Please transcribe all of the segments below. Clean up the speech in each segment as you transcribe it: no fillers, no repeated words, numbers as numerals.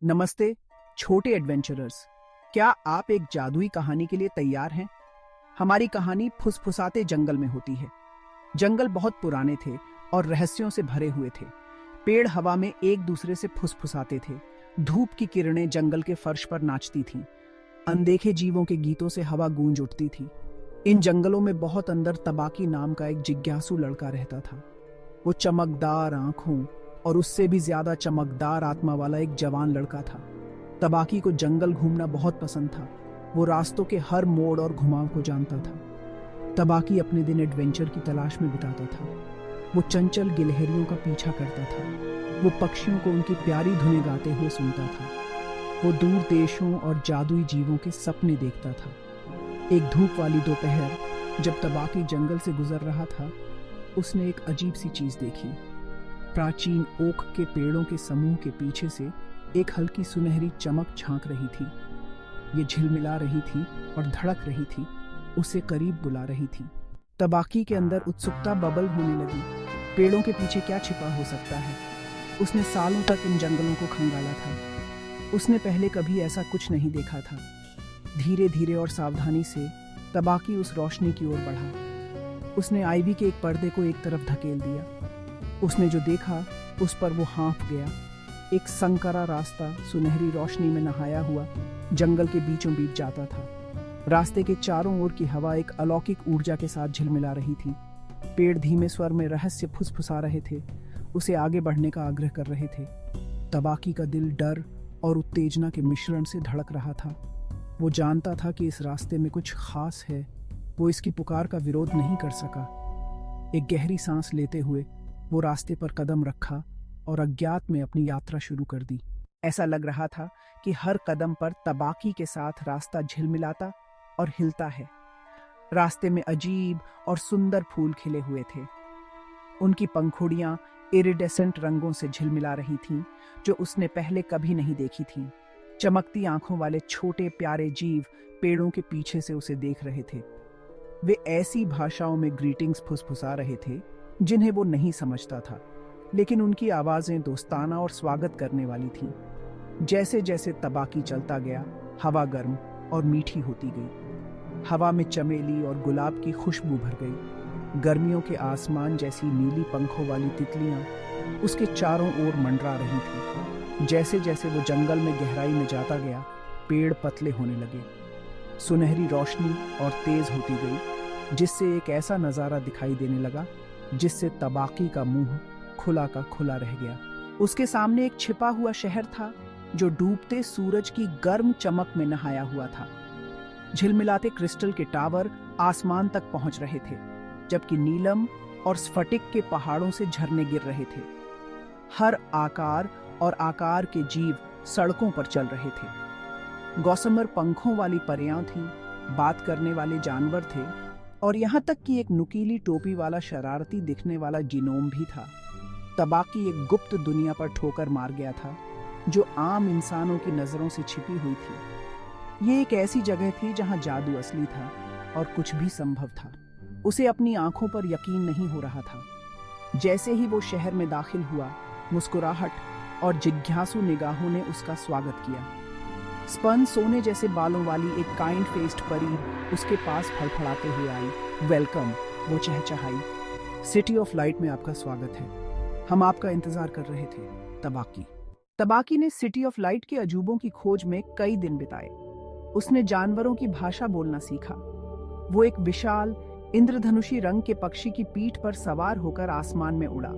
नमस्ते छोटे एडवेंचरर्स। क्या आप एक जादुई कहानी के लिए तैयार हैं? हमारी कहानी फुसफुसाते जंगल में होती है। जंगल बहुत पुराने थे और रहस्यों से भरे हुए थे। पेड़ हवा में एक दूसरे से फुसफुसाते थे। धूप की किरणें जंगल के फर्श पर नाचती थीं। अनदेखे जीवों के गीतों से हवा गूंज उठती थी। इन जंगलों में बहुत अंदर तबाकी नाम का एक जिज्ञासु लड़का रहता था। वो चमकदार आंखों और उससे भी ज्यादा चमकदार आत्मा वाला एक जवान लड़का था। तबाकी को जंगल घूमना बहुत पसंद था। वो रास्तों के हर मोड़ और घुमाव को जानता था। तबाकी अपने दिन एडवेंचर की तलाश में बिताता था। वो चंचल गिलहरियों का पीछा करता था। वो पक्षियों को उनकी प्यारी धुनें गाते हुए सुनता था। वो दूर देशों और जादुई जीवों के सपने देखता था। एक धूप वाली दोपहर जब तबाकी जंगल से गुजर रहा था, उसने एक अजीब सी चीज देखी। प्राचीन ओक के पेड़ों के समूह के पीछे से एक हल्की सुनहरी चमक झांक रही थी। ये झिलमिला रही थी और धड़क रही थी, उसे करीब बुला रही थी। तबाकी के अंदर उत्सुकता बबल होने लगी। पेड़ों के पीछे क्या छिपा हो सकता है? उसने सालों तक इन जंगलों को खंगाला था। उसने पहले कभी ऐसा कुछ नहीं देखा था। धीरे धीरे और सावधानी से तबाकी उस रोशनी की ओर बढ़ा। उसने आइवी के एक पर्दे को एक तरफ धकेल दिया। उसने जो देखा उस पर वो हाँफ गया। एक संकरा रास्ता सुनहरी रोशनी में नहाया हुआ जंगल के बीचों बीच जाता था। रास्ते के चारों ओर की हवा एक अलौकिक ऊर्जा के साथ झिलमिला रही थी। पेड़ धीमे स्वर में रहस्य फुसफुसा रहे थे, उसे आगे बढ़ने का आग्रह कर रहे थे। तबाकी का दिल डर और उत्तेजना के मिश्रण से धड़क रहा था। वो जानता था कि इस रास्ते में कुछ खास है। वो इसकी पुकार का विरोध नहीं कर सका। एक गहरी सांस लेते हुए वो रास्ते पर कदम रखा और अज्ञात में अपनी यात्रा शुरू कर दी। ऐसा लग रहा था कि हर कदम पर तबाकी के साथ रास्ता झिलमिलाता और हिलता है। रास्ते में अजीब और सुंदर फूल खिले हुए थे। उनकी पंखुड़ियां इरिडेसेंट रंगों से झिलमिला रही थीं, जो उसने पहले कभी नहीं देखी थीं। चमकती आंखों वाले छोटे प्यारे जीव पेड़ों के पीछे से उसे देख रहे थे। वे ऐसी भाषाओं में ग्रीटिंग्स फुसफुसा रहे थे जिन्हें वो नहीं समझता था, लेकिन उनकी आवाजें दोस्ताना और स्वागत करने वाली थीं। जैसे जैसे तबाकी चलता गया, हवा गर्म और मीठी होती गई। हवा में चमेली और गुलाब की खुशबू भर गई। गर्मियों के आसमान जैसी नीली पंखों वाली तितलियां उसके चारों ओर मंडरा रही थीं। जैसे जैसे वो जंगल में गहराई में जाता गया, पेड़ पतले होने लगे। सुनहरी रोशनी और तेज होती गई, जिससे एक ऐसा नजारा दिखाई देने लगा जिससे तबाकी का मुंह खुला का खुला रह गया। उसके सामने एक छिपा हुआ शहर था जो डूबते सूरज की गर्म चमक में नहाया हुआ था। झिलमिलाते क्रिस्टल के टावर आसमान तक पहुंच रहे थे, जबकि नीलम और स्फटिक के पहाड़ों से झरने गिर रहे थे। हर आकार और आकार के जीव सड़कों पर चल रहे थे। गौसमर पंखों वाली परियां थीं, बात करने वाले जानवर थे, और यहाँ तक कि एक नुकीली टोपी वाला शरारती दिखने वाला जिनोम भी था। तबाकी एक गुप्त दुनिया पर ठोकर मार गया था, जो आम इंसानों की नजरों से छिपी हुई थी। ये एक ऐसी जगह थी जहाँ जादू असली था और कुछ भी संभव था। उसे अपनी आंखों पर यकीन नहीं हो रहा था। जैसे ही वो शहर में दाखिल हुआ, मुस्कुराहट और जिज्ञासु निगाहों ने उसका स्वागत किया। स्पन सोने जैसे बालों वाली एक काइंड फेस्ड परी उसके पास फड़फड़ाते हुए आई। वेलकम, वो चहचहाई। सिटी ऑफ लाइट में आपका स्वागत है। हम आपका इंतजार कर रहे थे। तबाकी ने सिटी ऑफ लाइट के अजूबों की खोज में कई दिन बिताए। उसने जानवरों की भाषा बोलना सीखा। वो एक विशाल इंद्रधनुषी रंग के पक्षी की पीठ पर सवार होकर आसमान में उड़ा।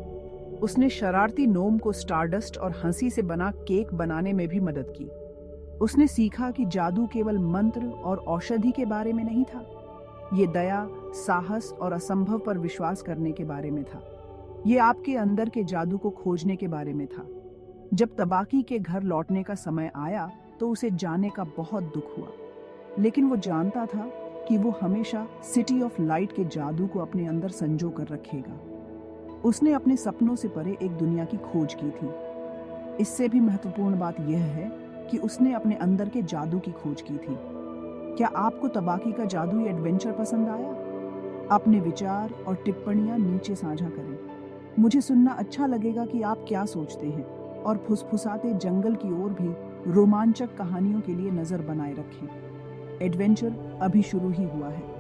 उसने शरारती नोम को स्टारडस्ट और हंसी से बना केक बनाने में भी मदद की। उसने सीखा कि जादू केवल मंत्र और औषधि के बारे में नहीं था। ये दया, साहस और असंभव पर विश्वास करने के बारे में था। ये आपके अंदर के जादू को खोजने के बारे में था। जब तबाकी के घर लौटने का समय आया तो उसे जाने का बहुत दुख हुआ, लेकिन वो जानता था कि वो हमेशा सिटी ऑफ लाइट के जादू को अपने अंदर संजो कर रखेगा। उसने अपने सपनों से परे एक दुनिया की खोज की थी। इससे भी महत्वपूर्ण बात यह है कि उसने अपने अंदर के जादू की खोज की थी। क्या आपको तबाकी का जादुई एडवेंचर पसंद आया? अपने विचार और टिप्पणियां नीचे साझा करें। मुझे सुनना अच्छा लगेगा कि आप क्या सोचते हैं, और फुसफुसाते जंगल की ओर भी रोमांचक कहानियों के लिए नजर बनाए रखें। एडवेंचर अभी शुरू ही हुआ है।